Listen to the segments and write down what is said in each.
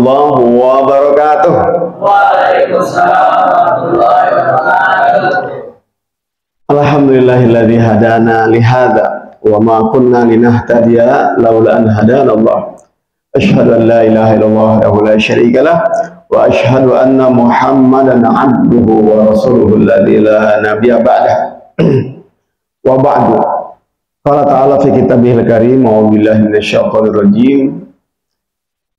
warahmatullahi wabarakatuh. Waalaikumsalam warahmatullahi wabarakatuh. Alhamdulillahilladzi hadana li hadza wa ma kunna linahtadiya laula an hadana Allah. Asyhadu an la ilaha illallah wahdahu la syarika lah wa asyhadu anna Muhammadan abduhu wa rasuluhu alladzi la nabiyya ba'dah. Wa ba'du. Qala ta'ala fi kitabihil karim wa billahi minasyaitonir rajim.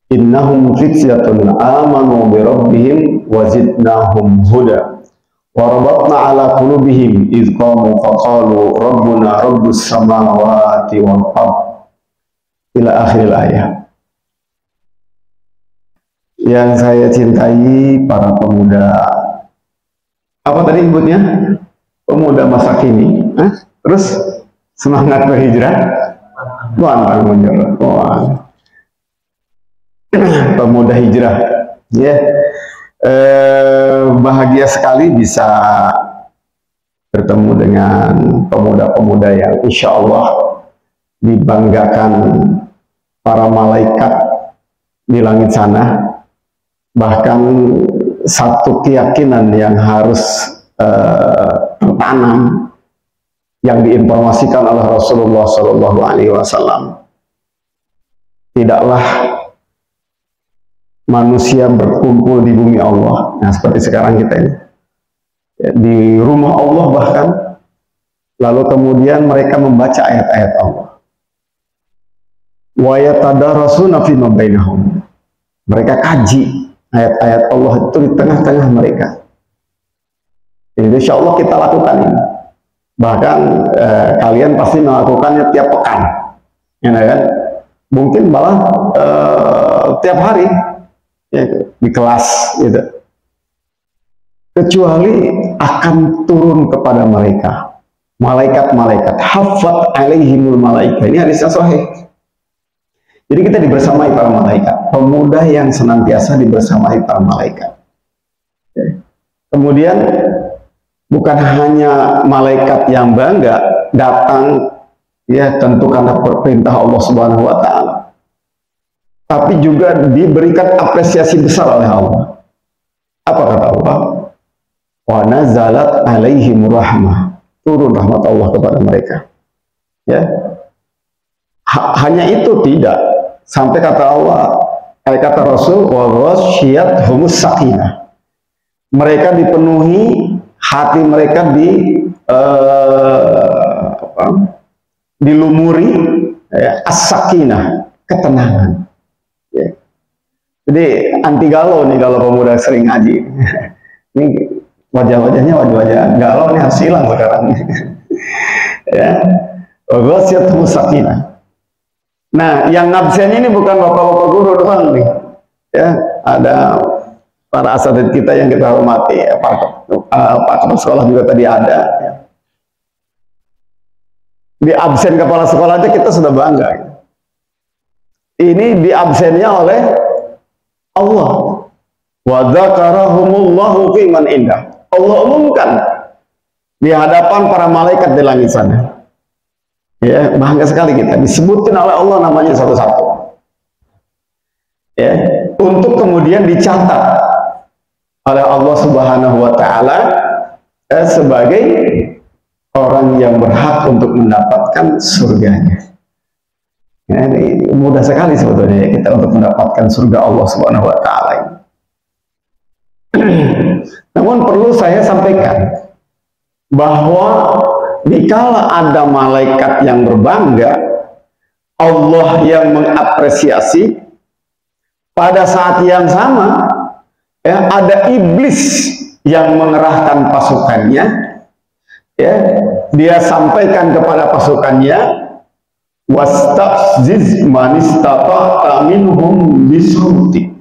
Innahum fityatun amanu bi rabbihim wa zidnahum huda wa rabatna ala qulubihim idh qamu faqalu rabbuna rabbus samawati wal ard ila akhir ayat. Yang saya cintai para pemuda, apa tadi sebutnya, pemuda masa kini, terus semangat berhijrah, pantang menyerah, pemuda hijrah, ya, bahagia sekali bisa bertemu dengan pemuda-pemuda yang insya Allah dibanggakan para malaikat di langit sana. Bahkan satu keyakinan yang harus tertanam yang diinformasikan oleh Rasulullah Shallallahu Alaihi Wasallam, tidaklah manusia berkumpul di bumi Allah. Nah, seperti sekarang kita ini di rumah Allah bahkan, lalu kemudian mereka membaca ayat-ayat Allah. Wa yatadarasuna fima bainahum. Mereka kaji ayat-ayat Allah itu di tengah-tengah mereka. Jadi insya Allah kita lakukan ini. Bahkan kalian pasti melakukannya tiap pekan, ya kan? Mungkin malah tiap hari, ya, di kelas, gitu. Kecuali akan turun kepada mereka malaikat-malaikat, hafat alaihimul malaika. Ini hadisnya sahih. Jadi kita dibersamai para malaikat, pemuda yang senantiasa dibersamai para malaikat. Kemudian bukan hanya malaikat yang bangga datang, ya tentu karena perintah Allah Subhanahu wa Ta'ala, tapi juga diberikan apresiasi besar oleh Allah. Apa kata Allah? Wa nazalat alaihim rahmah, turun rahmat Allah kepada mereka. Ya, hanya itu tidak. Sampai kata Allah, kata Rasul, wa ghasyiyathumus sakinah. Mereka dipenuhi, hati mereka dilumuri, ya, as-sakinah, ketenangan. Ya. Jadi anti galau nih kalau pemuda sering ngaji. Ini wajah-wajahnya wajah-wajah galau nih harus hilang sekarang. Ya, wa ghasyiyathumus sakinah. Nah, yang absen ini bukan bapak-bapak guru doang nih, ya, ada para asatidz kita yang kita hormati, ya, Pak Kepala Sekolah juga tadi ada. Ya. Di absen kepala sekolah aja kita sudah bangga. Ini di absennya oleh Allah. Wa dzakarahumullahu fi man indah. Allah umumkan di hadapan para malaikat di langit sana. Ya, bangga sekali kita disebutin oleh Allah namanya satu-satu. Ya, untuk kemudian dicatat oleh Allah Subhanahu wa Ta'ala sebagai orang yang berhak untuk mendapatkan surganya. Ya, ini mudah sekali sebetulnya ya, kita untuk mendapatkan surga Allah Subhanahu wa Ta'ala ini. Namun perlu saya sampaikan bahwa dikala ada malaikat yang berbangga, Allah yang mengapresiasi, pada saat yang sama, ya, ada iblis yang mengerahkan pasukannya, ya, dia sampaikan kepada pasukannya, wastafziz man istata'ta minhum bisautik.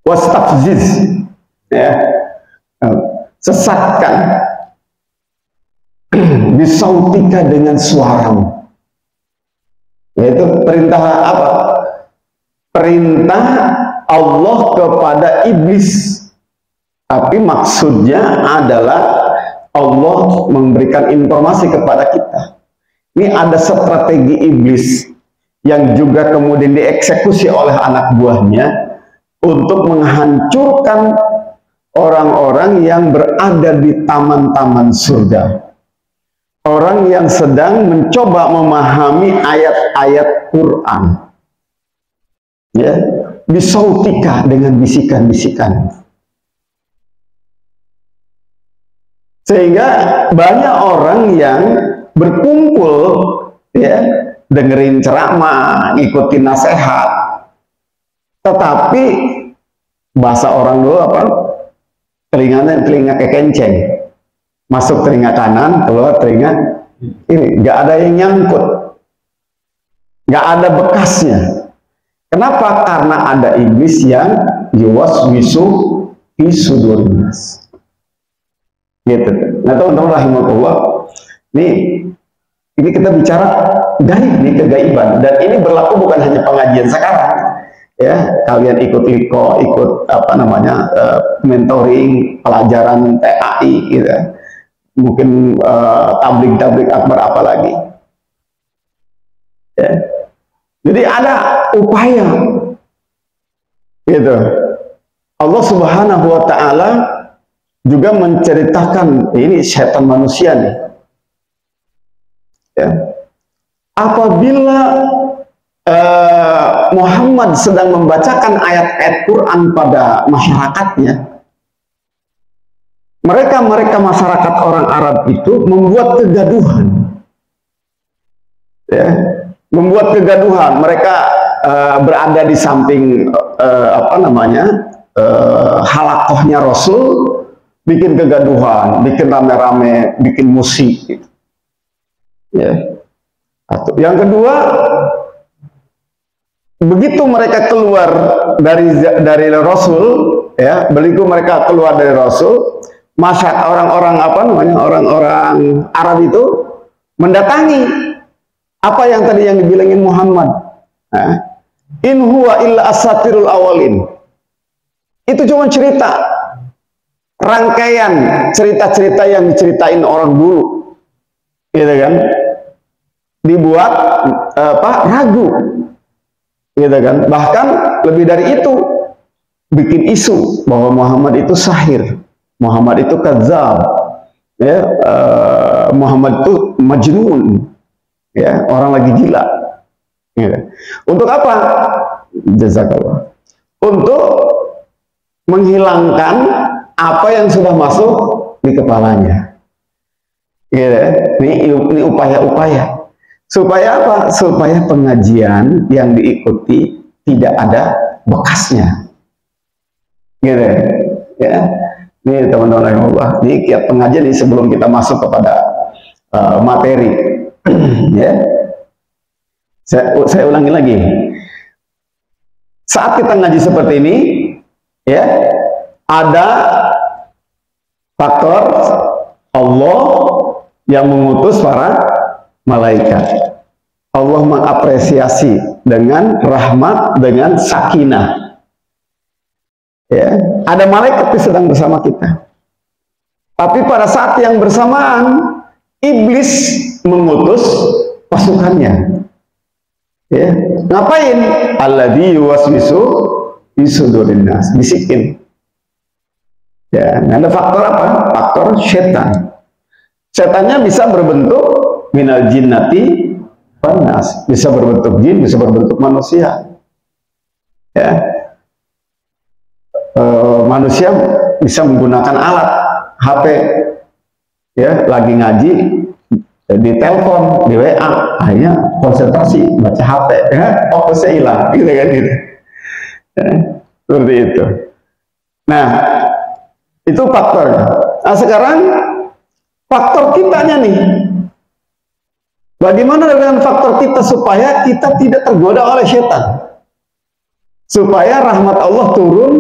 Wastafziz, ya, sesatkan bisautika dengan suaramu. Yaitu perintah apa? Perintah Allah kepada iblis. Tapi maksudnya adalah Allah memberikan informasi kepada kita. Ini ada strategi iblis yang juga kemudian dieksekusi oleh anak buahnya untuk menghancurkan orang-orang yang berada di taman-taman surga. Orang yang sedang mencoba memahami ayat-ayat Quran. Ya, bisautika, dengan bisikan-bisikan. Sehingga banyak orang yang berkumpul, ya, dengerin ceramah, ngikutin nasihat, tetapi bahasa orang dulu apa? Telinga kekenceng, masuk telinga kanan, keluar telinga ini, nggak ada yang nyangkut, nggak ada bekasnya. Kenapa? Karena ada iblis yang yuwaswisu fi sudurin nas. Gitu. Nah, teman-teman rahimakumullah, ini kita bicara gaib nih, kegaiban, dan ini berlaku bukan hanya pengajian sekarang. Ya, kalian ikut apa namanya, mentoring, pelajaran TAI, gitu. Mungkin tablik akbar apa lagi. Ya. Jadi ada upaya, gitu. Allah Subhanahu wa Ta'ala juga menceritakan, ini setan manusia nih. Ya. Apabila Muhammad sedang membacakan ayat-ayat Quran pada masyarakatnya, mereka masyarakat orang Arab itu membuat kegaduhan, ya, membuat kegaduhan. Mereka berada di samping apa namanya, halakohnya Rasul, bikin kegaduhan, bikin rame-rame, bikin musik, gitu. Ya. Yang kedua, begitu mereka keluar dari Rasul, ya, begitu mereka keluar dari Rasul, masa orang-orang apa namanya, orang-orang Arab itu mendatangi apa yang tadi yang dibilangin Muhammad. In huwa illa asatirul awalin. Itu cuma cerita, rangkaian cerita-cerita yang diceritain orang dulu, gitu kan? Dibuat ragu, gitu kan? Bahkan lebih dari itu, bikin isu bahwa Muhammad itu sahir, Muhammad itu kadzab, ya, Muhammad itu majnun, ya, orang lagi gila. Gitu. Untuk apa? Jazakallah. Untuk menghilangkan apa yang sudah masuk di kepalanya. Gitu. Ini upaya-upaya. Supaya apa? Supaya pengajian yang diikuti tidak ada bekasnya. Gitu. Ya. Ini teman-teman Allah. Ini kiat pengajian ini sebelum kita masuk kepada materi. Ya. Saya ulangi lagi. Saat kita ngaji seperti ini, ya, ada faktor Allah yang mengutus para malaikat. Allah mengapresiasi dengan rahmat, dengan sakinah. Ya, ada malaikat yang sedang bersama kita. Tapi pada saat yang bersamaan, iblis mengutus pasukannya. Ya, ngapain? Alladzi yuwaswisu fi sudurin nas, bisikin. Ya, ada faktor apa? Faktor setan. Setannya bisa berbentuk minal jinnati wan nas, bisa berbentuk jin, bisa berbentuk manusia. Ya. Manusia bisa menggunakan alat HP, ya, lagi ngaji, di telepon, di WA, akhirnya konsentrasi baca HP, ya, fokusnya hilang, gitu kan, gitu. Ya, seperti itu. Nah, itu faktor. Nah, sekarang faktor kitanya nih, bagaimana dengan faktor kita supaya kita tidak tergoda oleh setan, supaya rahmat Allah turun,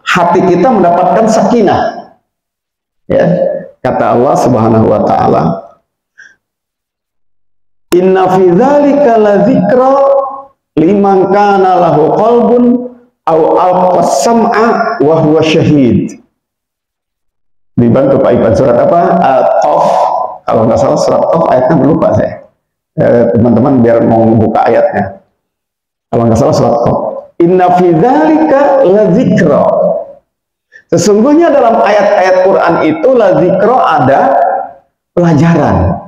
hati kita mendapatkan sakinah. Ya, kata Allah Subhanahu wa Ta'ala, inna fi dzalika ladzikra liman kana lahu qalbun aw alqas sam'a wa huwa syahid. Dibantu Pak Ipan, surat apa? Qaf, kalau nggak salah surat Qaf, ayatnya lupa saya. Teman-teman biar mau buka ayatnya. Kalau nggak salah surat Qaf. Inna fi dzalika ladzikra. Sesungguhnya dalam ayat-ayat Quran itu ladzikra, ada pelajaran.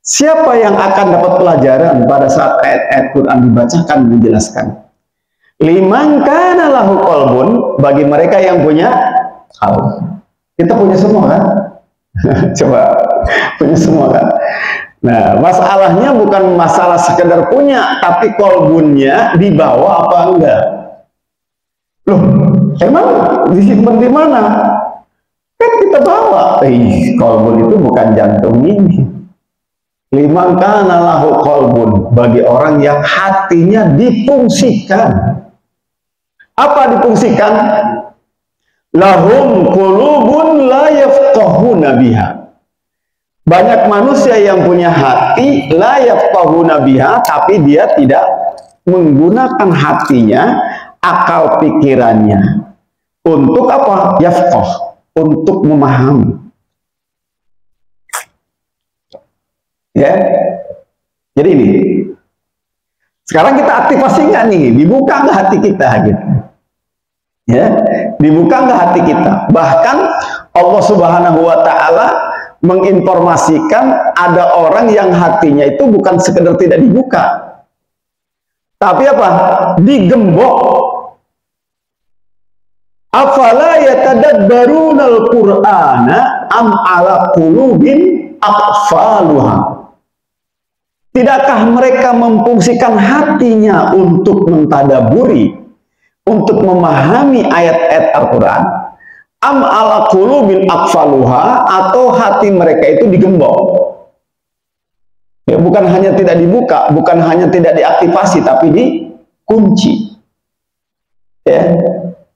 Siapa yang akan dapat pelajaran pada saat ayat-ayat Quran dibacakan dan dijelaskan? Liman kana lahu qalbun, bagi mereka yang punya qalb. Kita punya semua kan? Coba, punya semua kan? Nah, masalahnya bukan masalah sekedar punya, tapi qalbunnya dibawa apa enggak? Loh, emang disimpan di mana? Kan kita bawa. Qalbun itu bukan jantung ini. Liman kana lahu qalbun, bagi orang yang hatinya difungsikan. Apa difungsikan? Lahum qulubun la yafqahuna biha. Banyak manusia yang punya hati la yafqahuna biha, tapi dia tidak menggunakan hatinya, akal pikirannya untuk apa? Yafqah, untuk memahami. Ya, jadi ini. Sekarang kita aktifasi nggak nih? Dibuka nggak hati kita gitu? Ya, dibuka nggak hati kita? Bahkan Allah Subhanahu Wa Taala menginformasikan ada orang yang hatinya itu bukan sekedar tidak dibuka, tapi apa? Digembok. Afala yatadabbarunal Qur'ana am ala qulubin aqfaluha. Tidakkah mereka memfungsikan hatinya untuk mentadaburi, untuk memahami ayat-ayat Al-Quran? Am ala qulubin aqfaluha, atau hati mereka itu digembok? Ya, bukan hanya tidak dibuka, bukan hanya tidak diaktifasi, tapi dikunci. Ya,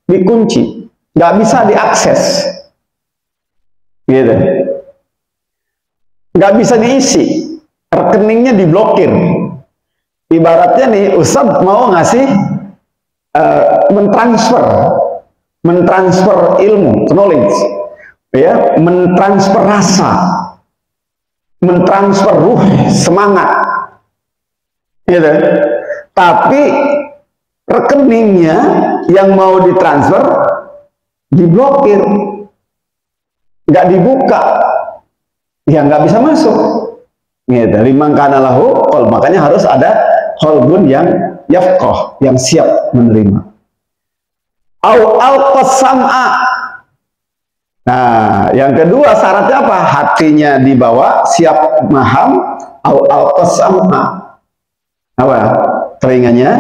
dikunci, nggak bisa diakses, gitu. Nggak bisa diisi. Rekeningnya diblokir. Ibaratnya nih, Ustadz mau ngasih mentransfer ilmu, knowledge, ya, mentransfer rasa, mentransfer ruh, semangat, gitu. Tapi rekeningnya yang mau ditransfer diblokir, nggak dibuka, ya nggak bisa masuk. Gitu. Liman kana lahu qalb, makanya harus ada qalbun yang yafqah, yang siap menerima. Au alqasam'a. Nah, yang kedua syaratnya apa? Hatinya dibawa, siap paham. Au alqasam'a. Apa? Telinganya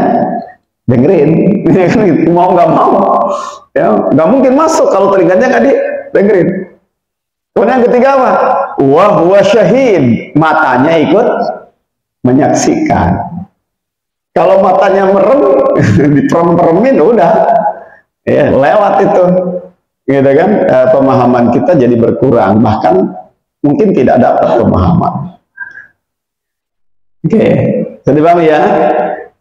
dengerin. Mau nggak mau, ya nggak mungkin masuk kalau telinganya nggak dengerin. Kemudian yang ketiga apa? Wa huwa syahid, matanya ikut menyaksikan. Kalau matanya merem, diperem-peremin udah, ya lewat itu, gitu kan? Pemahaman kita jadi berkurang, bahkan mungkin tidak dapat pemahaman. Oke, jadi paham ya?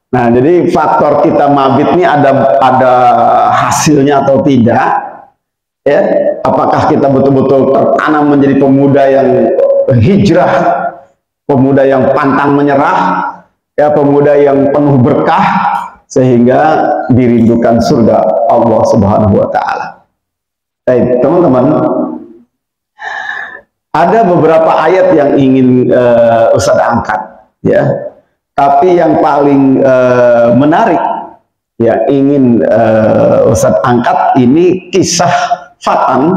Nah, jadi faktor kita mabit ini ada hasilnya atau tidak? Ya, apakah kita betul-betul tertanam menjadi pemuda yang hijrah, pemuda yang pantang menyerah, ya, pemuda yang penuh berkah sehingga dirindukan surga Allah Subhanahu Wa Taala. Baik, teman-teman, ada beberapa ayat yang ingin Ustadz angkat, ya. Tapi yang paling menarik, ya, ingin Ustadz angkat ini kisah Fatan,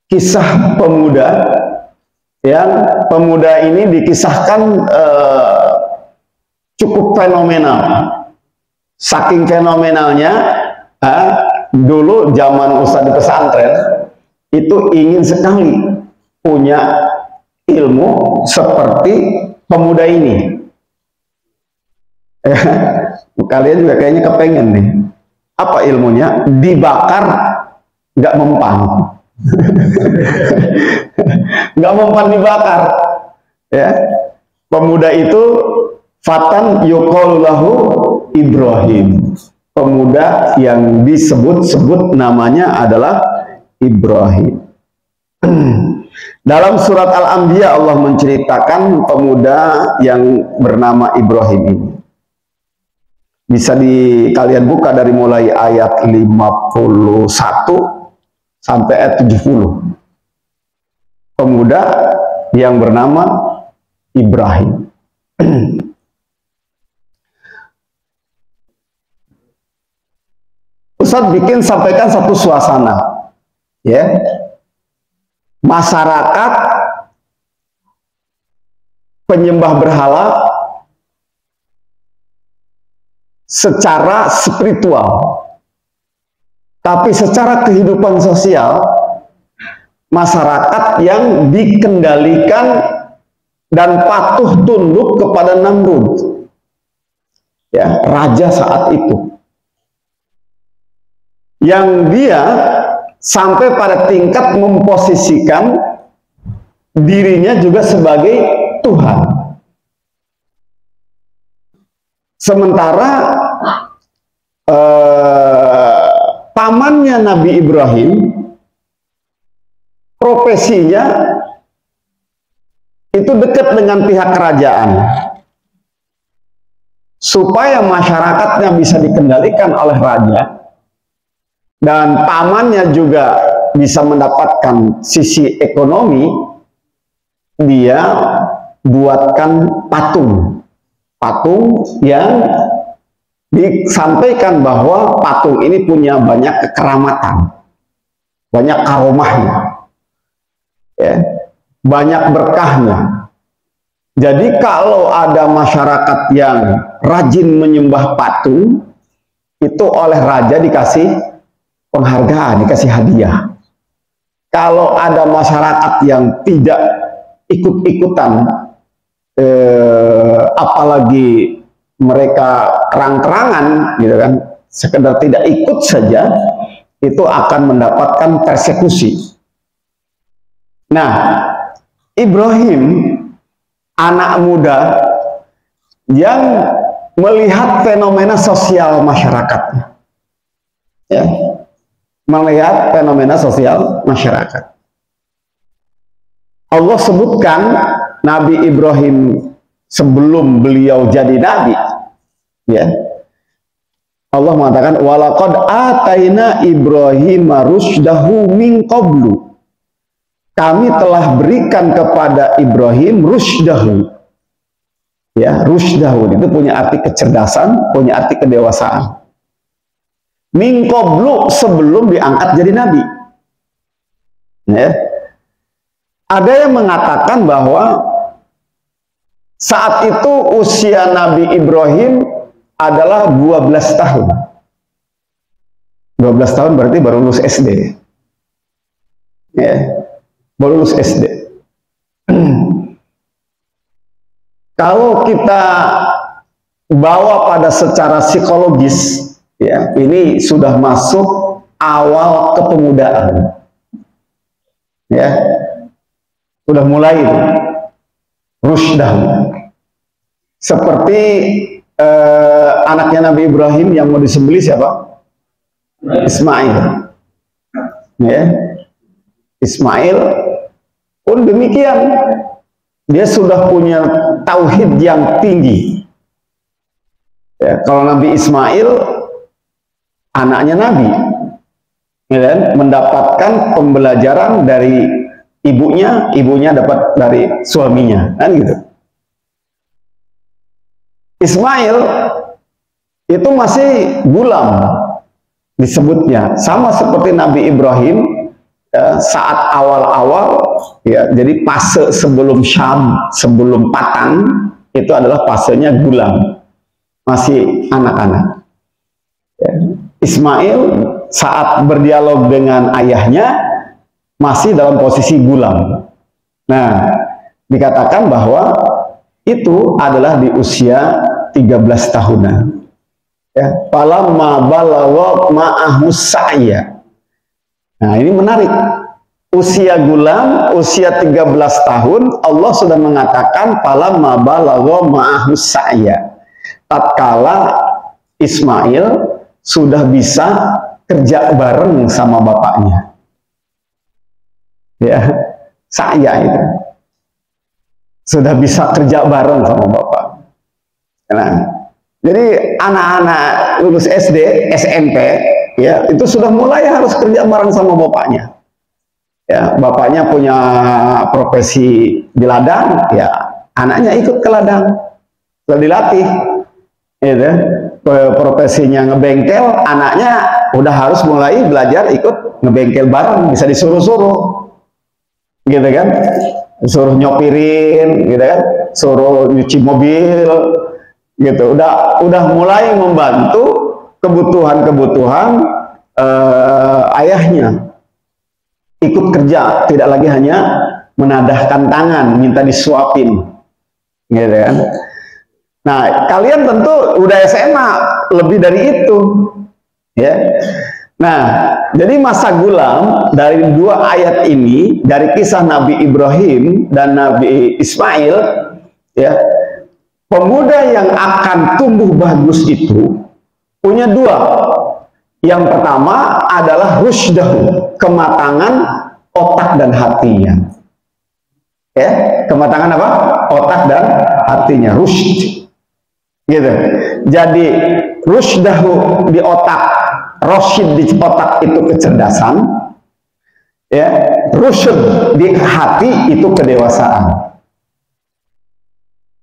kisah pemuda, yang pemuda ini dikisahkan cukup fenomenal. Saking fenomenalnya, dulu zaman Ustadz di pesantren itu ingin sekali punya ilmu seperti pemuda ini. Kalian juga kayaknya kepengen nih. Apa ilmunya? Dibakar nggak mempan. Nggak mempan dibakar, ya. Pemuda itu Fatan yuqalu lahu Ibrahim, pemuda yang disebut-sebut namanya adalah Ibrahim. Dalam surat Al-Anbiya Allah menceritakan pemuda yang bernama Ibrahim ini. Bisa kalian buka dari mulai ayat 51 sampai ayat 70. Pemuda yang bernama Ibrahim. Ustadz bikin sampaikan satu suasana, ya. Masyarakat penyembah berhala secara spiritual, tapi secara kehidupan sosial masyarakat yang dikendalikan dan patuh tunduk kepada Namrud, ya, raja saat itu, yang dia sampai pada tingkat memposisikan dirinya juga sebagai Tuhan. Sementara pamannya Nabi Ibrahim profesinya itu dekat dengan pihak kerajaan, supaya masyarakatnya bisa dikendalikan oleh raja dan pamannya juga bisa mendapatkan sisi ekonomi. Dia buatkan patung yang disampaikan bahwa patung ini punya banyak kekeramatan, banyak karomahnya, ya, banyak berkahnya. Jadi kalau ada masyarakat yang rajin menyembah patung, itu oleh raja dikasih penghargaan, dikasih hadiah. Kalau ada masyarakat yang tidak ikut-ikutan, apalagi mereka terang-terangan, gitu kan, sekedar tidak ikut saja, itu akan mendapatkan persekusi. Nah, Ibrahim, anak muda yang melihat fenomena sosial masyarakatnya, ya, melihat fenomena sosial masyarakat. Allah sebutkan Nabi Ibrahim sebelum beliau jadi nabi, ya. Allah mengatakan walaqad ataina Ibrahim rusydahu min qablu. Kami telah berikan kepada Ibrahim rusydahu. Ya, rusydahu itu punya arti kecerdasan, punya arti kedewasaan. Min qablu, sebelum diangkat jadi nabi. Ya. Ada yang mengatakan bahwa saat itu usia Nabi Ibrahim adalah 12 tahun. 12 tahun berarti baru lulus SD. Ya, baru lulus SD. Kalau kita bawa pada secara psikologis, ya, ini sudah masuk awal kepemudaan. Ya. Sudah mulai rusydah. Seperti anaknya Nabi Ibrahim yang mau disembelih siapa? Ismail. Ya. Ismail pun demikian. Dia sudah punya tauhid yang tinggi. Ya, kalau Nabi Ismail anaknya Nabi, ya kan? Mendapatkan pembelajaran dari ibunya dapat dari suaminya, kan gitu. Ismail itu masih gulam disebutnya, sama seperti Nabi Ibrahim, ya, saat awal-awal, ya, jadi fase sebelum Syam, sebelum patang, itu adalah fasenya gulam, masih anak-anak. Ya. Ismail saat berdialog dengan ayahnya masih dalam posisi gulam. Nah, dikatakan bahwa itu adalah di usia 13 tahunan. Ya, falamma balagha ma'ahus sa'ya. Nah, ini menarik. Usia gulam, usia 13 tahun, Allah sudah mengatakan falamma balagha ma'ahus sa'ya. Tatkala Ismail sudah bisa kerja bareng sama bapaknya. Ya, saya itu sudah bisa kerja bareng sama bapak. Nah, Jadi anak-anak lulus SD, SMP, ya itu sudah mulai harus kerja bareng sama bapaknya. Ya, bapaknya punya profesi di ladang, ya anaknya ikut ke ladang, sudah dilatih. Gitu. Profesinya ngebengkel, anaknya udah harus mulai belajar ikut ngebengkel bareng, bisa disuruh-suruh, gitu kan? Suruh nyopirin, gitu kan? Suruh nyuci mobil, gitu. Udah mulai membantu kebutuhan ayahnya. Ikut kerja, tidak lagi hanya menadahkan tangan, minta disuapin, gitu kan? Nah, kalian tentu udah SMA, lebih dari itu, ya. Nah, jadi masa gulam dari dua ayat ini, dari kisah Nabi Ibrahim dan Nabi Ismail, ya, pemuda yang akan tumbuh bagus itu punya dua. Yang pertama adalah rusydahu, kematangan otak dan hatinya. Ya, kematangan apa? Otak dan hatinya, rusyd. Gitu. Jadi rusydahu di otak, rasyid di otak itu kecerdasan. Ya, rusyd di hati itu kedewasaan.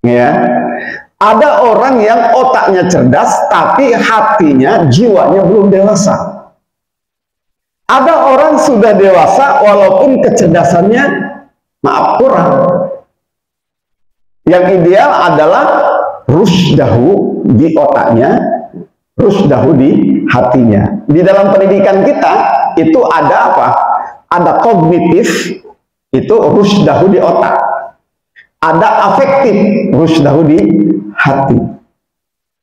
Ya. Ada orang yang otaknya cerdas, tapi hatinya, jiwanya belum dewasa. Ada orang sudah dewasa, walaupun kecerdasannya, maaf, kurang. Yang ideal adalah rusydahu di otaknya, rusydahu di hatinya. Di dalam pendidikan kita, itu ada apa? Ada kognitif, itu rusydahu di otak. Ada afektif, rusydahu di hati.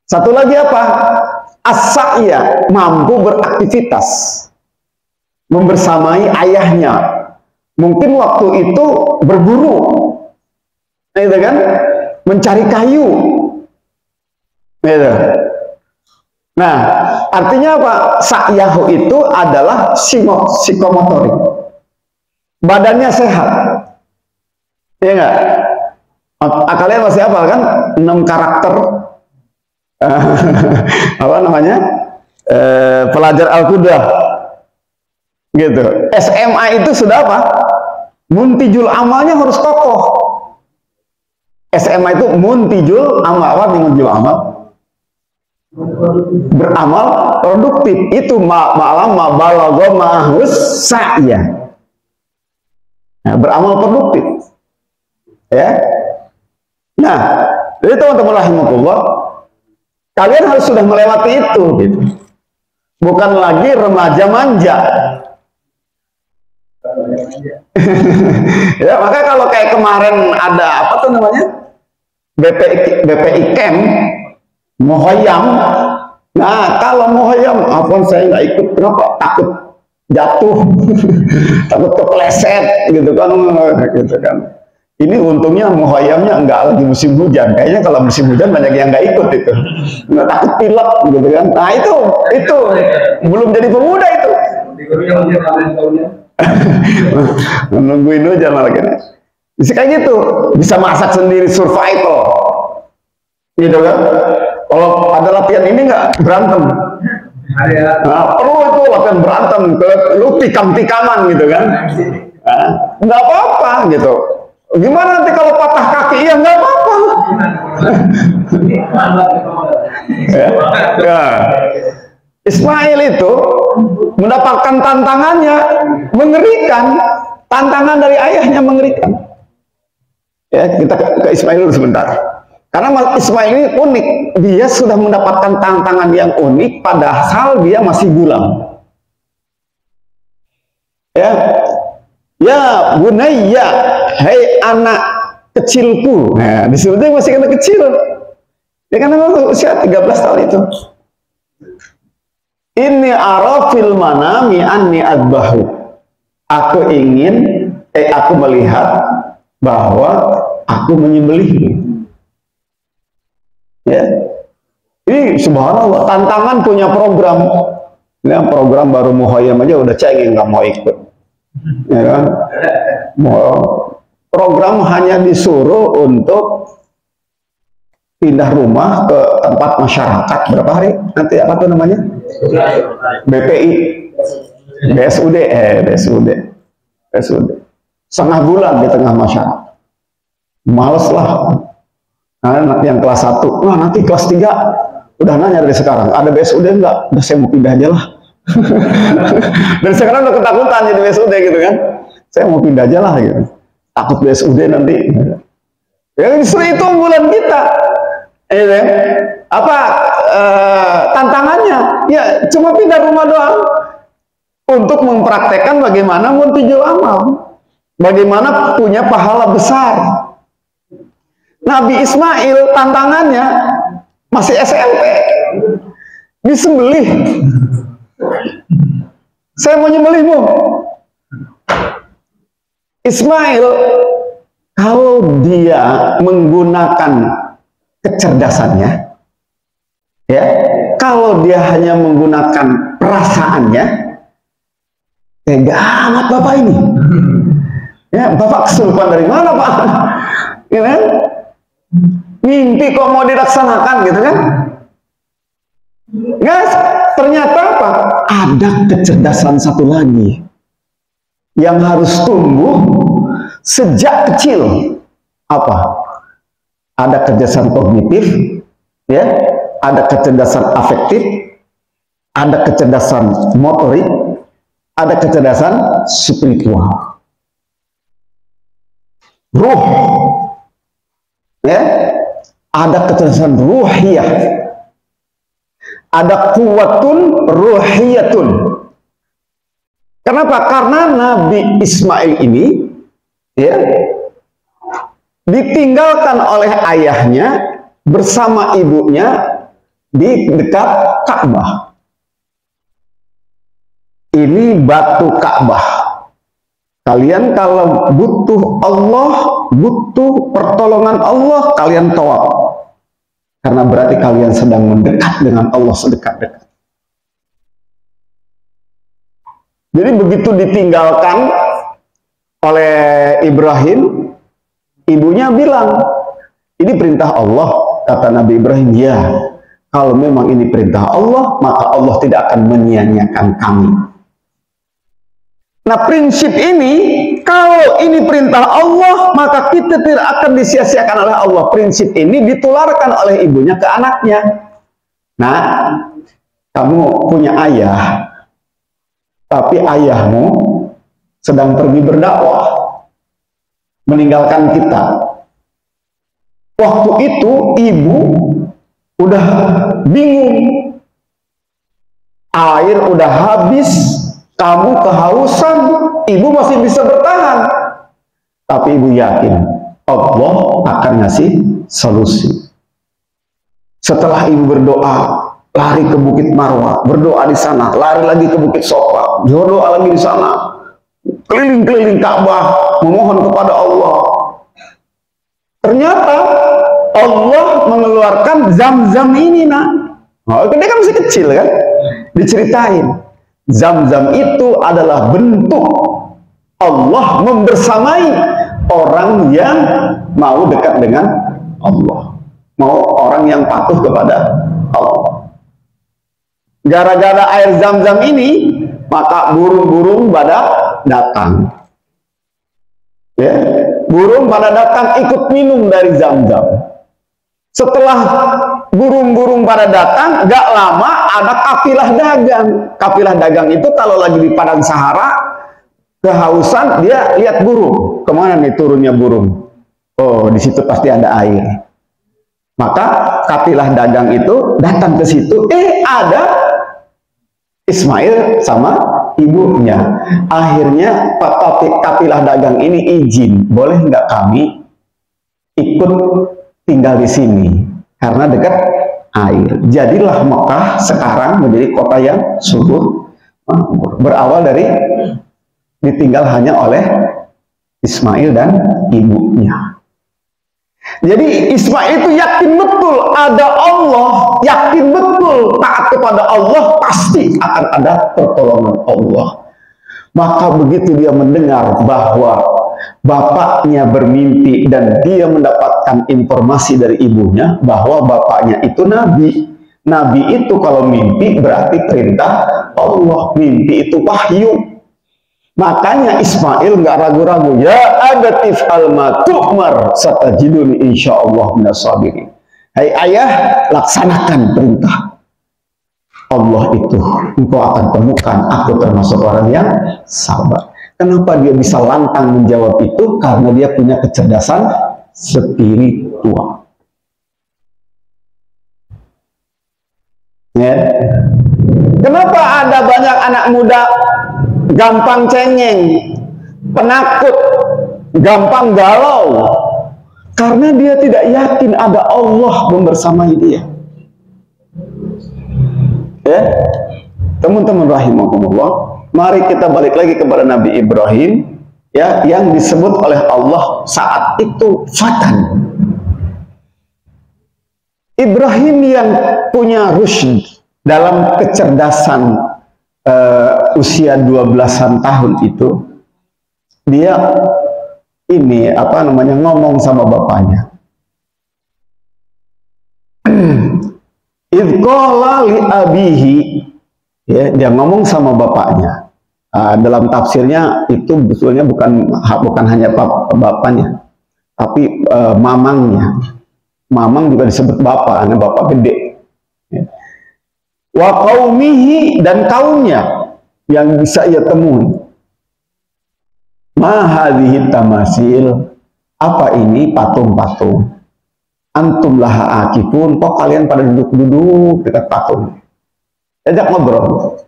Satu lagi apa? As-sa'ya, mampu beraktivitas, membersamai ayahnya. Mungkin waktu itu berburu, gitu kan? Mencari kayu, gitu. Nah, artinya apa? Sa'yahu itu adalah psikomotorik. Badannya sehat, ya enggak? Kalian masih hafal kan 6 karakter apa namanya, pelajar Al-Qudah, gitu. SMA itu sudah apa? Muntijul amalnya harus kokoh. SMA itu muntijul amal. Apa muntijul amal? Beramal produktif. Itu ma'alama balagha ma'ahus sa'ya. Nah, beramal produktif, ya. Nah, jadi teman-teman rahimakumullah, kalian harus sudah melewati itu, gitu. Bukan lagi remaja manja. Ya, maka kalau kayak kemarin ada apa tuh namanya, BPI Camp Muhayyam. Nah, kalau Muhayyam, apaan saya nggak ikut, kenapa? Takut jatuh, takut kepleset, gitu kan, gitu kan. Ini untungnya Muhayyamnya enggak lagi musim hujan. Kayaknya kalau musim hujan banyak yang nggak ikut itu. Nggak takut pilek, gitu kan. Nah, itu belum jadi pemuda itu. Nungguin hujan malah kan. Bisa kayak gitu. Bisa masak sendiri, survival. Gitu kan. Kalau ada latihan ini nggak berantem. Nah, perlu itu latihan berantem. Lu tikam-tikaman gitu kan. Nah, nggak apa-apa gitu. Gimana nanti kalau patah kaki? Ya nggak apa-apa. Ya. Ismail itu mendapatkan tantangannya mengerikan. Tantangan dari ayahnya mengerikan. Ya, kita ke Ismail dulu sebentar. Karena Ismail ini unik. Dia sudah mendapatkan tantangan yang unik padahal dia masih gulam. Ya. Ya bunayya, hai anak kecilku. Nah, disebutnya masih anak kecil. Dia kan usia 13 tahun itu. Ini arafil manami anni adbahu. Aku melihat bahwa aku menyembelihmu. Ya. Ini subhanallah, tantangan punya program. Ini program baru Muhayyam aja udah cengeng nggak mau ikut. Ya kan? Program hanya disuruh untuk pindah rumah ke tempat masyarakat berapa hari? Nanti apa tuh namanya? BPI, BSUD, BSUD. Setengah bulan di tengah masyarakat. Males lah. Nah, yang kelas 1, nah nanti kelas 3 udah nanya dari sekarang, ada BSUD enggak? Udah saya mau pindah aja lah. Dari sekarang udah ketakutan jadi BSUD gitu kan. Saya mau pindah aja lah gitu. Takut BSUD nanti. Ya justru itu unggulan kita. Apa tantangannya? Ya cuma pindah rumah doang untuk mempraktekkan bagaimana muntijul amal, bagaimana punya pahala besar. Nabi Ismail tantangannya masih SMP, disembelih. Saya mau nyembelihmu. Ismail kalau dia menggunakan kecerdasannya, ya, kalau dia hanya menggunakan perasaannya, tega amat bapak ini. Ya, bapak kesurupan dari mana pak? Ya, kan? Mimpi kok mau dilaksanakan gitu kan? Nggak, ternyata apa? Ada kecerdasan satu lagi yang harus tumbuh sejak kecil. Apa? Ada kecerdasan kognitif, ya, ada kecerdasan afektif, ada kecerdasan motorik, ada kecerdasan spiritual. Ruh, ya, ada kecerdasan ruhiyah, ada kuwatun ruhiyatun. Kenapa? Karena Nabi Ismail ini, ya, ditinggalkan oleh ayahnya bersama ibunya di dekat Ka'bah. Ini batu Ka'bah. Kalian kalau butuh Allah, butuh pertolongan Allah, kalian tawaf. Karena berarti kalian sedang mendekat dengan Allah sedekat-dekat. Jadi begitu ditinggalkan oleh Ibrahim, ibunya bilang, ini perintah Allah. Kata Nabi Ibrahim, ya, kalau memang ini perintah Allah, maka Allah tidak akan menyia-nyiakan kami. Nah, prinsip ini, kalau ini perintah Allah, maka kita tidak akan disia-siakan oleh Allah. Prinsip ini ditularkan oleh ibunya ke anaknya. Nah, kamu punya ayah, tapi ayahmu sedang pergi berdakwah, meninggalkan kita. Waktu itu ibu udah bingung, air udah habis, kamu kehausan, ibu masih bisa bertahan. Tapi ibu yakin Allah akan ngasih solusi. Setelah ibu berdoa, lari ke Bukit Marwah, berdoa di sana, lari lagi ke Bukit Sofa, berdoa lagi di sana, keliling-keliling Ka'bah, memohon kepada Allah. Ternyata Allah mengeluarkan Zam-Zam ini, nak. Oh, dia kan masih kecil kan? Diceritain. Zam-Zam itu adalah bentuk Allah membersamai orang yang mau dekat dengan Allah, mau orang yang patuh kepada Allah. Gara-gara air Zam-Zam ini, maka burung-burung pada datang. Ya, burung pada datang ikut minum dari Zam-Zam. Setelah burung-burung pada datang, gak lama ada kafilah dagang. Kafilah dagang itu kalau lagi di padang Sahara, kehausan, dia lihat burung. Kemana nih turunnya burung? Oh, di situ pasti ada air. Maka kafilah dagang itu datang ke situ. Ada Ismail sama ibunya. Akhirnya kafilah dagang ini izin, boleh nggak kami ikut tinggal di sini karena dekat air. Jadilah Mekah sekarang menjadi kota yang subur makmur. Berawal dari ditinggal hanya oleh Ismail dan ibunya. Jadi Ismail itu yakin betul ada Allah, yakin betul taat kepada Allah pasti akan ada pertolongan Allah. Maka begitu dia mendengar bahwa bapaknya bermimpi dan dia mendapatkan informasi dari ibunya bahwa bapaknya itu nabi. Nabi itu kalau mimpi berarti perintah Allah, mimpi itu wahyu. Makanya Ismail nggak ragu-ragu, ya abatif alma tu'mar satajiduni insyaallah minas sabirin. Hai ayah, laksanakan perintah Allah itu, engkau akan temukan aku termasuk orang yang sabar. Kenapa dia bisa lantang menjawab itu? Karena dia punya kecerdasan spiritual. Ya. Kenapa ada banyak anak muda gampang cengeng, penakut, gampang galau? Karena dia tidak yakin ada Allah membersamai dia. Ya, teman-teman rahimakumullah, mari kita balik lagi kepada Nabi Ibrahim, ya, yang disebut oleh Allah saat itu fatan. Ibrahim yang punya rusyd dalam kecerdasan usia 12-an tahun itu, dia ini apa namanya ngomong sama bapaknya. Idqala li abihi, ya, dia ngomong sama bapaknya. Dalam tafsirnya itu betulnya bukan hanya bapaknya, tapi mamangnya. Mamang juga disebut bapak, karena bapak gede. Ya. Wa qaumihi, dan kaumnya yang bisa ia temui. Ma hadhihi tamasil, apa ini patung-patung? Antum laha akifun, kok kalian pada duduk-duduk dekat patung? Ajak ngobrol.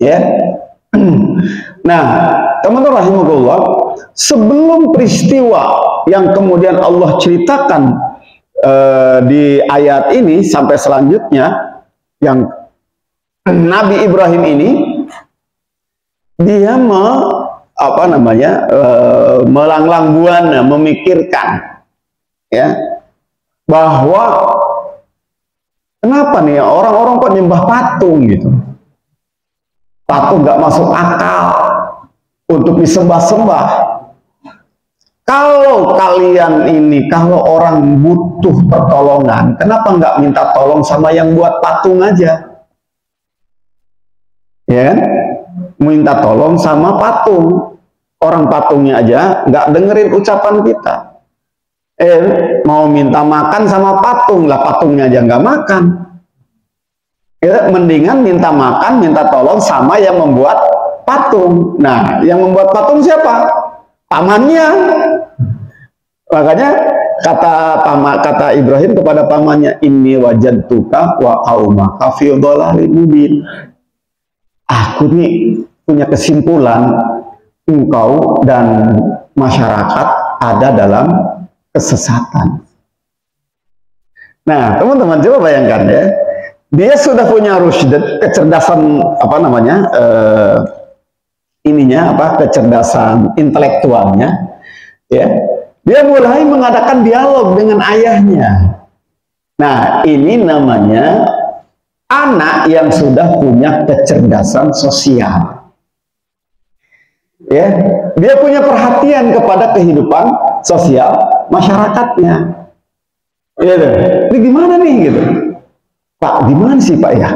Ya. Nah, teman-teman rahimahullah, sebelum peristiwa yang kemudian Allah ceritakan di ayat ini sampai selanjutnya, yang Nabi Ibrahim ini dia melanglang buana, memikirkan, ya, bahwa kenapa nih orang-orang kok nyembah patung gitu. Patung nggak masuk akal untuk disembah-sembah. Kalau kalian ini, kalau orang butuh pertolongan, kenapa nggak minta tolong sama yang buat patung aja? Ya kan? Minta tolong sama patung. Orang patungnya aja nggak dengerin ucapan kita. Mau minta makan sama patung, lah patungnya aja nggak makan. Ya, mendingan minta makan, minta tolong sama yang membuat patung. Nah, yang membuat patung siapa? Pamannya. Makanya kata Ibrahim kepada pamannya, inni wajadtuka wa qaumaka fi dhalalin mubin. Aku nih punya kesimpulan, engkau dan masyarakat ada dalam kesesatan. Nah, teman-teman coba bayangkan ya, dia sudah punya rusyd, kecerdasan kecerdasan intelektualnya, ya. Dia mulai mengadakan dialog dengan ayahnya. Nah, ini namanya anak yang sudah punya kecerdasan sosial. Ya, dia punya perhatian kepada kehidupan sosial masyarakatnya. Gitu. Ini gimana nih gitu? Pak, gimana sih Pak ya?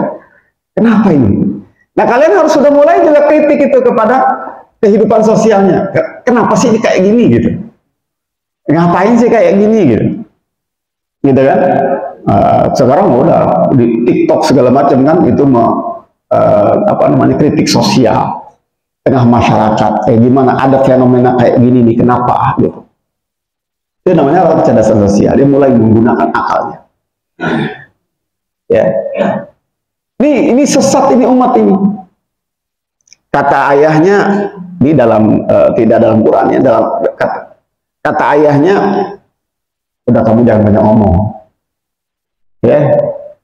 Kenapa ini? Nah, kalian harus sudah mulai juga kritik itu kepada kehidupan sosialnya. Kenapa sih ini kayak gini gitu? Ngapain sih kayak gini gitu? Gitu kan? Sekarang udah di TikTok segala macam kan itu kritik sosial tengah masyarakat. Kayak gimana ada fenomena kayak gini nih, kenapa gitu. Itu namanya kecerdasan sosial. Dia mulai menggunakan akalnya. Ya. Ini sesat ini umat ini. Kata ayahnya di dalam tidak dalam Quran ya, dalam kata ayahnya, udah kamu jangan banyak ngomong. Ya.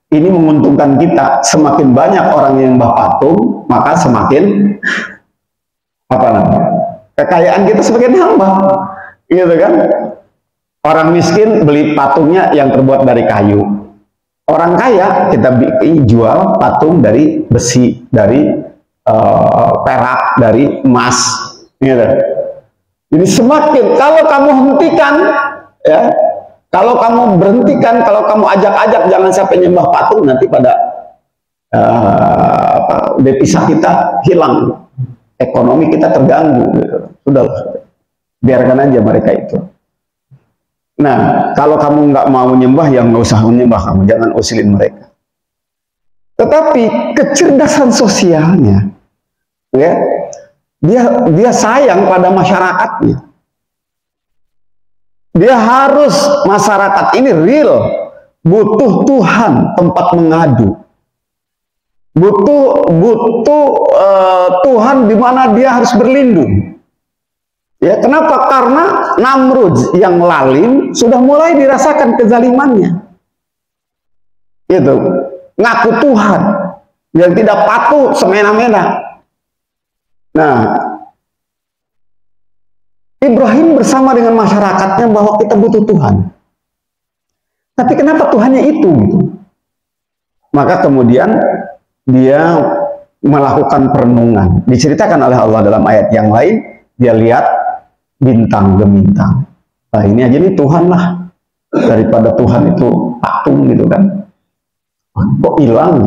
Ini menguntungkan kita. Semakin banyak orang yang nyembah patung, maka semakin kekayaan kita semakin nambah. Gitu kan? Orang miskin beli patungnya yang terbuat dari kayu. Orang kaya kita jual patung dari besi, dari perak, dari emas, gitu. Jadi semakin kalau kamu hentikan, ya, kalau kamu berhentikan, kalau kamu ajak-ajak jangan sampai nyembah patung, nanti pada devisa kita hilang, ekonomi kita terganggu. Gitu. Sudah, biarkan aja mereka itu. Nah, kalau kamu nggak mau nyembah, ya nggak usah menyembah kamu, jangan usilin mereka. Tetapi kecerdasan sosialnya, ya, dia sayang pada masyarakatnya. Dia harus masyarakat ini real, butuh Tuhan tempat mengadu, butuh Tuhan di mana dia harus berlindung. Ya, kenapa? Karena Namrud yang lalim sudah mulai dirasakan kezalimannya. Gitu. Ngaku Tuhan yang tidak patuh semena-mena. Nah, Ibrahim bersama dengan masyarakatnya bahwa kita butuh Tuhan. Tapi kenapa Tuhannya itu? Gitu. Maka kemudian dia melakukan perenungan. Diceritakan oleh Allah dalam ayat yang lain, dia lihat bintang gemintang. Nah, ini aja nih Tuhan lah, daripada Tuhan itu patung gitu kan. Kok hilang?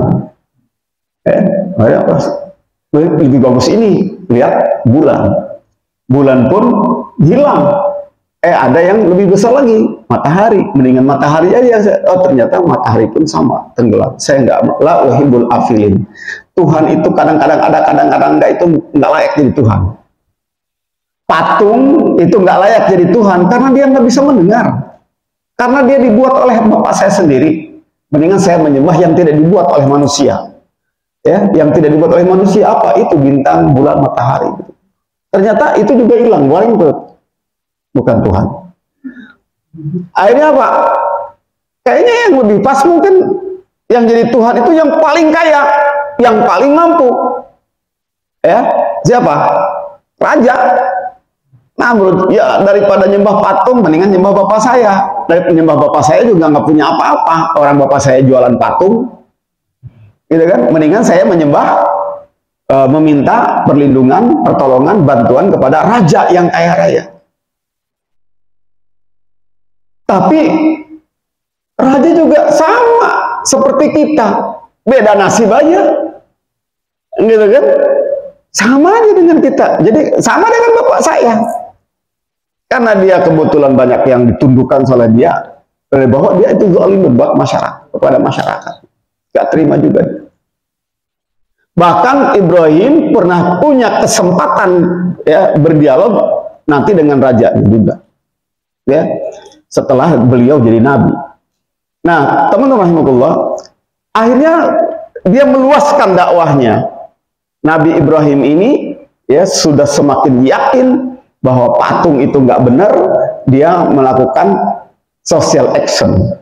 Lebih bagus ini, lihat bulan. Bulan pun hilang. Ada yang lebih besar lagi, matahari. Mendingan matahari aja. Oh, ternyata matahari pun sama, tenggelam. Saya nggak, la uhibul afilin. Tuhan itu kadang-kadang ada, kadang-kadang enggak, itu nggak layak jadi Tuhan. Patung itu nggak layak jadi Tuhan karena dia nggak bisa mendengar, karena dia dibuat oleh Bapak saya sendiri. Mendingan saya menyembah yang tidak dibuat oleh manusia, ya, yang tidak dibuat oleh manusia. Apa itu? Bintang, bulan, matahari. Ternyata itu juga hilang, bukan Tuhan. Akhirnya apa? Kayaknya yang lebih pas mungkin yang jadi Tuhan itu yang paling kaya, yang paling mampu, ya, siapa? Raja. Namrud, ya, daripada nyembah patung, mendingan nyembah bapak saya. Daripada nyembah bapak saya juga nggak punya apa-apa. Orang bapak saya jualan patung, gitu kan? Mendingan saya menyembah, meminta perlindungan, pertolongan, bantuan kepada raja yang kaya raya. Tapi raja juga sama seperti kita, beda nasib aja, gitu kan? Sama aja dengan kita. Jadi sama dengan bapak saya. Karena dia kebetulan banyak yang ditundukkan oleh dia, bahwa dia itu zalim berbuat masyarakat, kepada masyarakat. Gak terima juga. Bahkan Ibrahim pernah punya kesempatan, ya, berdialog nanti dengan rajanya juga, ya, setelah beliau jadi nabi. Nah, teman-teman rahimahullah, akhirnya dia meluaskan dakwahnya. Nabi Ibrahim ini, ya, sudah semakin yakin bahwa patung itu nggak benar. Dia melakukan social action.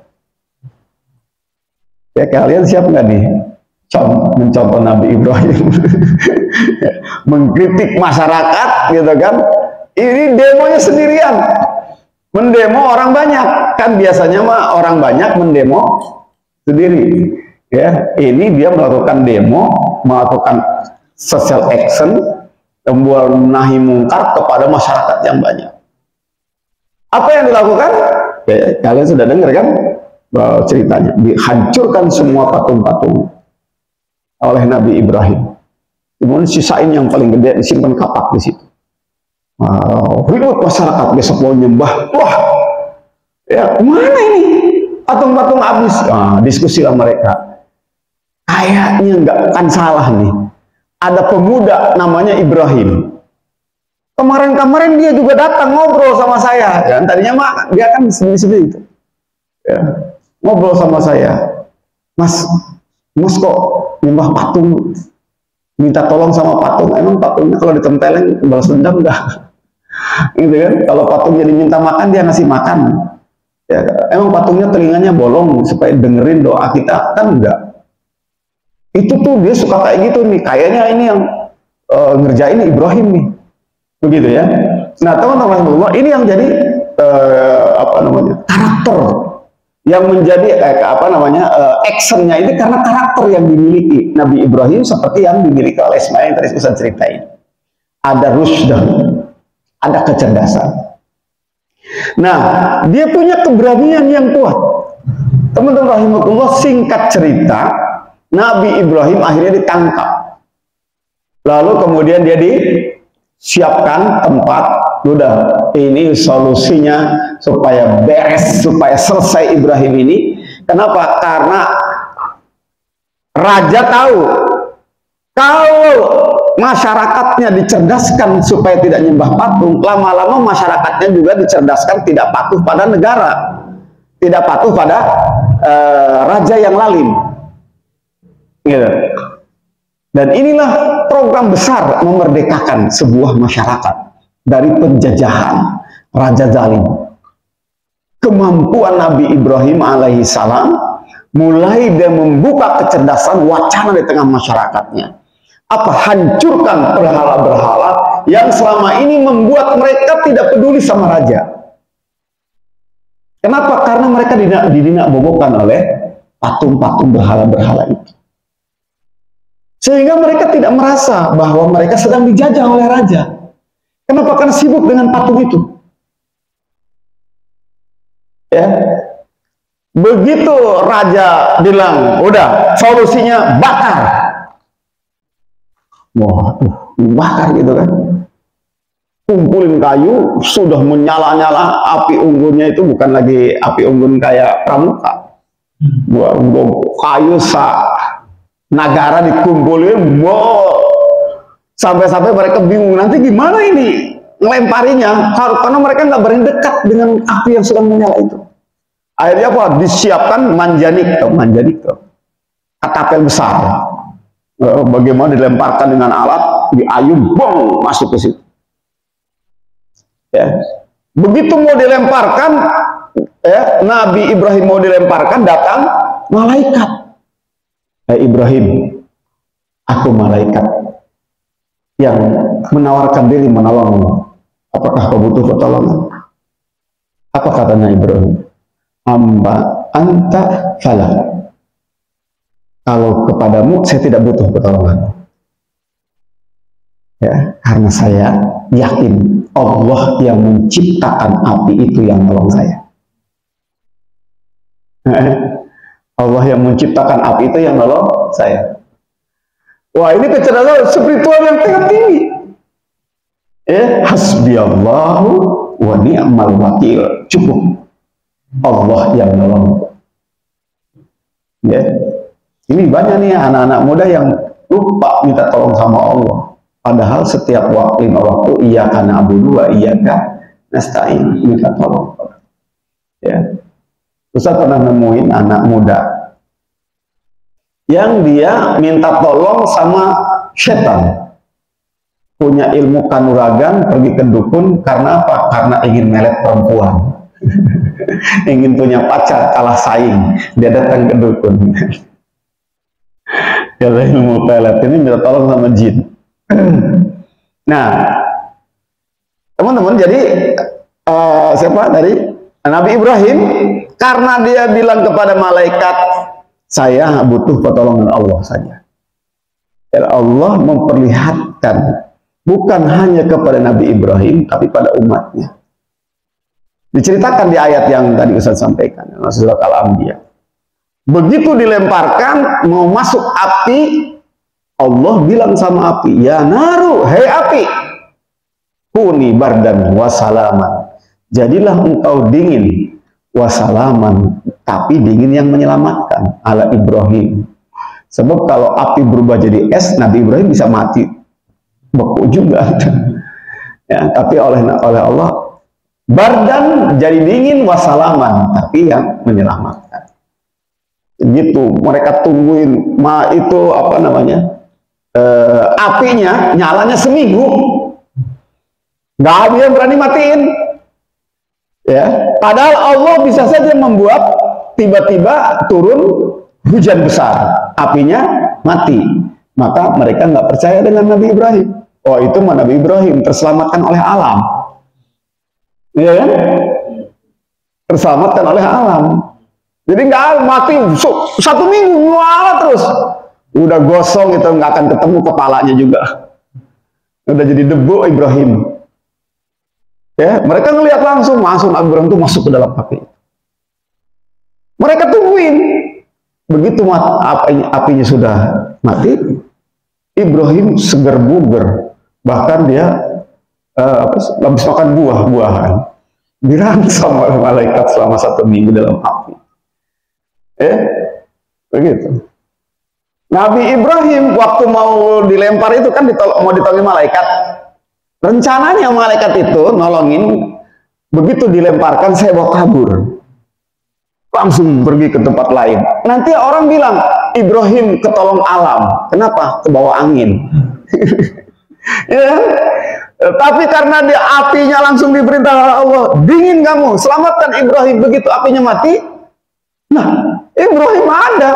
Ya, kalian siap nggak nih mencontoh Nabi Ibrahim? Mengkritik masyarakat, gitu kan? Ini demonya sendirian, mendemo orang banyak. Kan biasanya mah orang banyak mendemo sendiri. Ya, ini dia melakukan demo, melakukan social action, membuat nahi mungkar kepada masyarakat yang banyak. Apa yang dilakukan? Ya, kalian sudah dengar kan ceritanya. Dihancurkan semua patung-patung oleh Nabi Ibrahim. Kemudian sisain yang paling gede, disimpan kapak di situ. Ribut masyarakat, besok mau nyembah. Wah, ya, mana ini? Patung-patung habis. Diskusilah mereka. Kayaknya nggak akan salah nih. Ada pemuda namanya Ibrahim. Kemarin-kemarin dia juga datang ngobrol sama saya. Ya, tadinya mah dia kan sendiri-sendiri itu. Ya, ngobrol sama saya. Mas kok nyembah patung? Minta tolong sama patung. Emang patungnya kalau ditempelin balas dendam enggak? Gitu kan? Kalau patung jadi minta makan, dia ngasih makan. Ya, emang patungnya telinganya bolong supaya dengerin doa kita? Kan enggak. Itu tuh dia suka kayak gitu nih, kayaknya ini yang ngerjain Ibrahim nih, begitu ya. Nah, teman-teman, ini yang jadi karakter yang menjadi actionnya ini, karena karakter yang dimiliki Nabi Ibrahim seperti yang dimiliki oleh Ismail yang tadi Ustaz ceritain. Ada rusdan, ada kecerdasan. Nah, dia punya keberanian yang kuat. Teman-teman rahimakumullah, singkat cerita, Nabi Ibrahim akhirnya ditangkap. Lalu kemudian dia disiapkan tempat, udah ini solusinya supaya beres, supaya selesai Ibrahim ini. Kenapa? Karena raja tahu kalau masyarakatnya dicerdaskan supaya tidak nyembah patung, lama-lama masyarakatnya juga dicerdaskan tidak patuh pada negara, tidak patuh pada raja yang lalim. Gitu. Dan inilah program besar memerdekakan sebuah masyarakat dari penjajahan raja zalim. Kemampuan Nabi Ibrahim alaihissalam mulai dia membuka kecerdasan wacana di tengah masyarakatnya. Apa? Hancurkan berhala-berhala yang selama ini membuat mereka tidak peduli sama raja. Kenapa? Karena mereka didinak-bobokan oleh patung-patung berhala-berhala itu. Sehingga mereka tidak merasa bahwa mereka sedang dijajah oleh raja. Kenapa? Karena sibuk dengan patung itu. Ya. Begitu raja bilang, udah solusinya bakar. Wah, bakar gitu kan. Kumpulin kayu, sudah menyala-nyala, api unggunnya itu bukan lagi api unggun kayak pramuka. Kayu negara dikumpulin, wow. Sampai-sampai mereka bingung, nanti gimana ini ngelemparinya, karena mereka nggak berani dekat dengan api yang sedang menyala itu. Akhirnya apa? Disiapkan manjanik, katapel besar. Bagaimana dilemparkan dengan alat, diayun, bong, masuk ke situ. Ya. Begitu mau dilemparkan, ya, Nabi Ibrahim mau dilemparkan, datang malaikat. Ibrahim, aku malaikat yang menawarkan diri menolongmu. Apakah kau butuh pertolongan? Apa katanya Ibrahim? Amba anta falah. Kalau kepadamu saya tidak butuh pertolongan. Ya, karena saya yakin Allah yang menciptakan api itu yang menolong saya. Allah yang menciptakan api itu yang nolong saya. Wah, ini kecerdasan spiritual yang tingkat tinggi. Hasbiyallahu wa ni'mal wakil. Cukup. Allah yang nolong. Ya. Ini banyak nih anak-anak muda yang lupa minta tolong sama Allah. Padahal setiap waktu iyyaka na'budu wa iyyaka nasta'in, minta tolong. Ya. Ustaz pernah nemuin anak muda yang dia minta tolong sama setan. Punya ilmu kanuragan, pergi ke dukun karena apa? Karena ingin melet perempuan. Ingin punya pacar, kalah saing. Dia datang ke dukun. Kalau ilmu pelet ini minta tolong sama jin. Nah, teman-teman, jadi siapa dari Nabi Ibrahim, karena dia bilang kepada malaikat, saya butuh pertolongan Allah saja. Dan Allah memperlihatkan bukan hanya kepada Nabi Ibrahim, tapi pada umatnya. Diceritakan di ayat yang tadi Ustaz sampaikan, surat Al-Anbiya. Begitu dilemparkan, mau masuk api, Allah bilang sama api, ya naru, hei api, kuni bardan wasalaman. Jadilah engkau dingin, wasalaman, tapi dingin yang menyelamatkan, ala Ibrahim. Sebab kalau api berubah jadi es, Nabi Ibrahim bisa mati, beku juga. Ya, tapi oleh Allah, bardan jadi dingin, wasalaman, tapi yang menyelamatkan. Gitu, mereka tungguin, itu apa namanya, apinya nyalanya seminggu, nggak ada yang berani matiin. Ya, padahal Allah bisa saja membuat tiba-tiba turun hujan besar, apinya mati. Maka mereka nggak percaya dengan Nabi Ibrahim. Oh, itu Nabi Ibrahim terselamatkan oleh alam, ya kan? Terselamatkan oleh alam. Jadi nggak mati 1 minggu nyala terus, udah gosong itu, nggak akan ketemu kepalanya juga, udah jadi debu Ibrahim. Ya, mereka ngelihat langsung Nabi Ibrahim itu masuk ke dalam api. Mereka tungguin. Begitu apinya sudah mati, Ibrahim seger buger. Bahkan dia habis makan buah-buahan, dirangsang oleh malaikat selama 1 minggu dalam api. Begitu. Nabi Ibrahim waktu mau dilempar itu kan mau ditolongin malaikat. Rencananya malaikat itu nolongin, begitu dilemparkan saya mau kabur. Langsung pergi ke tempat lain. Nanti orang bilang Ibrahim ketolong alam. Kenapa? Kebawa angin. Ya. Tapi karena dia apinya langsung diperintah oleh Allah, dingin kamu, selamatkan Ibrahim. Begitu apinya mati, nah Ibrahim ada.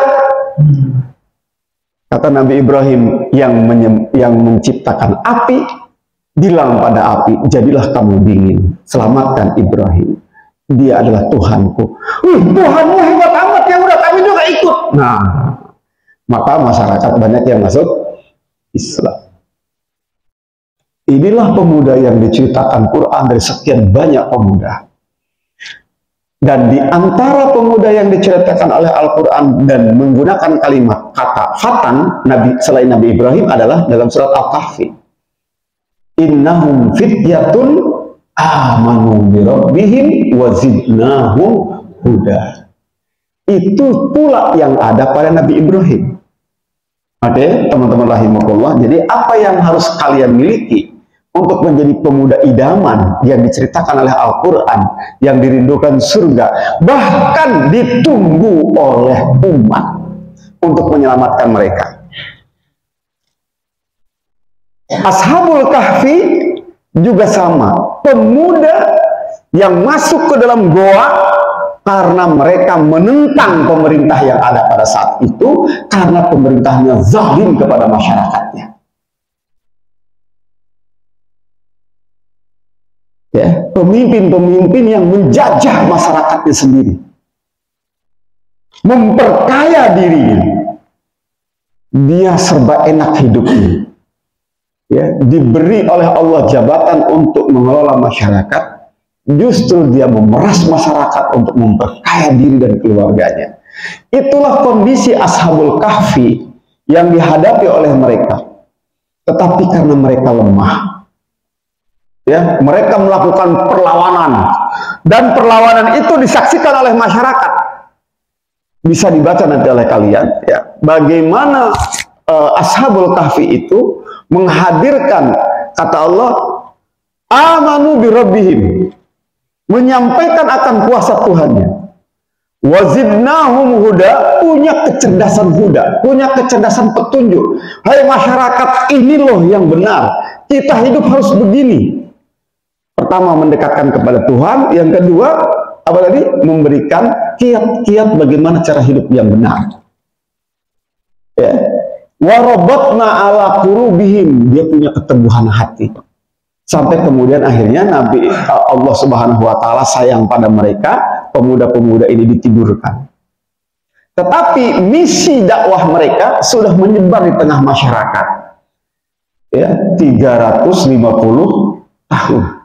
Kata Nabi Ibrahim yang menciptakan api, bilang pada api, jadilah kamu dingin, selamatkan Ibrahim. Dia adalah Tuhanku. Tuhanmu hebat amat, ya udah kami juga ikut. Nah, maka masyarakat banyak yang masuk Islam. Inilah pemuda yang diceritakan Quran dari sekian banyak pemuda. Dan di antara pemuda yang diceritakan oleh Al-Quran dan menggunakan kalimat kata fatan selain Nabi Ibrahim adalah dalam surat Al-Kahfi. Innahum fityatun amanu bi rabbihim wa zidnahum huda. Itu pula yang ada pada Nabi Ibrahim. Oke, teman-teman rahimakumullah. Jadi apa yang harus kalian miliki untuk menjadi pemuda idaman yang diceritakan oleh Al-Quran, yang dirindukan surga, bahkan ditunggu oleh umat untuk menyelamatkan mereka. Ashabul Kahfi juga sama, pemuda yang masuk ke dalam goa karena mereka menentang pemerintah yang ada pada saat itu, karena pemerintahnya zalim kepada masyarakatnya. Ya, pemimpin-pemimpin yang menjajah masyarakatnya sendiri, memperkaya dirinya, dia serba enak hidupnya. Ya, diberi oleh Allah jabatan untuk mengelola masyarakat, justru dia memeras masyarakat untuk memperkaya diri dan keluarganya. Itulah kondisi Ashabul Kahfi yang dihadapi oleh mereka. Tetapi karena mereka lemah, ya, mereka melakukan perlawanan, dan perlawanan itu disaksikan oleh masyarakat. Bisa dibaca nanti oleh kalian, ya, bagaimana Ashabul Kahfi itu menghadirkan kata Allah amanu bi rabbihim, menyampaikan akan kuasa Tuhannya, wazidnahum huda, punya kecerdasan huda, punya kecerdasan petunjuk. Hai masyarakat, ini loh yang benar, kita hidup harus begini. Pertama, mendekatkan kepada Tuhan. Yang kedua, apa tadi? Memberikan kiat-kiat bagaimana cara hidup yang benar. Ya. Warabatna ala qulubihim, dia punya keteguhan hati. Sampai kemudian akhirnya Nabi Allah Subhanahu wa taala sayang pada mereka, pemuda-pemuda ini ditidurkan. Tetapi misi dakwah mereka sudah menyebar di tengah masyarakat. Ya, 350 tahun.